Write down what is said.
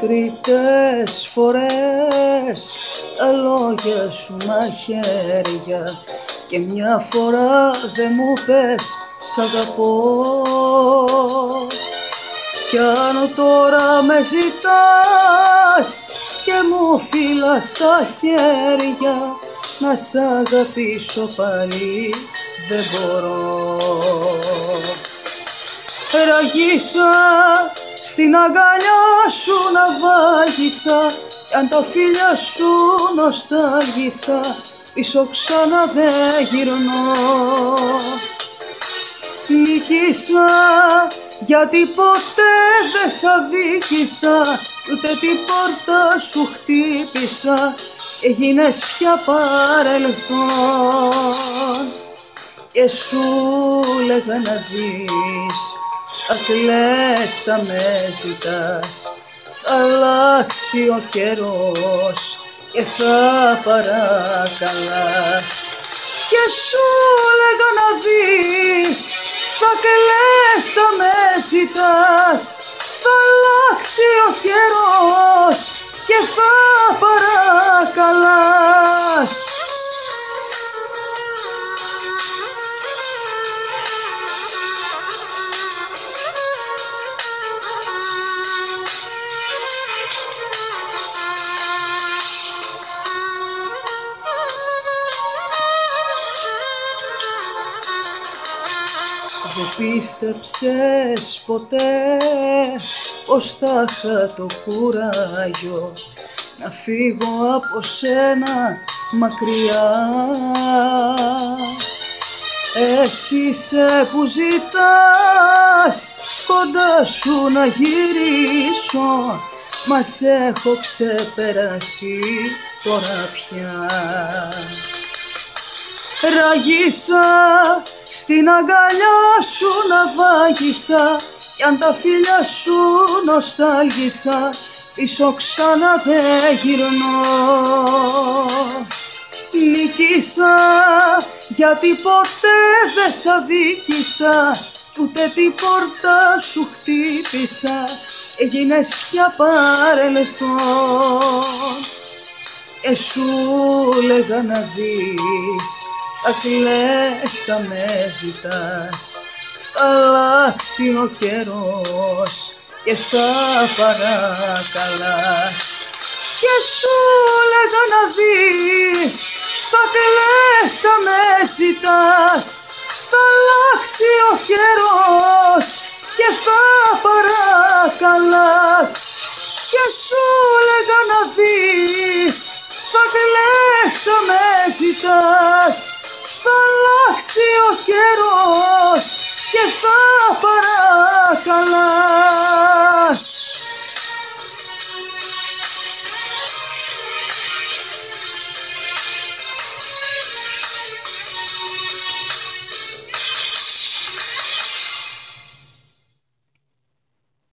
μετρητές φορές τα λόγια σου μαχαίρια και μια φορά δε μου πες σ' αγαπώ. Κι αν τώρα με ζητάς και μου φύλας τα χέρια, να σ' αγαπήσω πάλι δεν μπορώ. Ραγίσα στην αγκαλιά σου να βάγισα, κι αν τα φίλια σου νοστάλγησα, πίσω ξανά δεν γυρνώ. Νίκησα γιατί ποτέ δεν σ' αδίκησα, ούτε την πόρτα σου χτύπησα, έγινες πια παρελθόν. Και σου λέγα να δεις, θα κλαις, θα με ζητάς, θα αλλάξει ο καιρός και θα παρακαλάς. Και σου λέγα να δεις, θα κλαις, θα με ζητάς, θα αλλάξει ο καιρός και θα παρακαλάς. Δεν πίστεψες ποτέ πως θα είχα το κουράγιο να φύγω από σένα μακριά. Εσύ είσαι που ζητάς κοντά σου να γυρίσω, μα σε έχω ξεπεράσει τώρα πια. Ραγίσα στην αγκαλιά σου να βάγισα, κι αν τα φίλια σου νοστάλγησα, πίσω ξανά δεν γυρνώ. Νίκησα γιατί ποτέ δεν σ' αδίκησα, ούτε την πόρτα σου χτύπησα, έγινες πια παρελθόν. Και σου λέγα να δεις, θα κλαις, θα με ζητάς, θα αλλάξει ο καιρός και θα παρακαλάς. Και σου λέγα να δεις, θα κλαις, θα με ζητάς, θα αλλάξει ο καιρός και θα παρακαλάς. Και σου λέγα να δεις, θα κλαις, θα με ζητάς, θα αλλάξει ο καιρός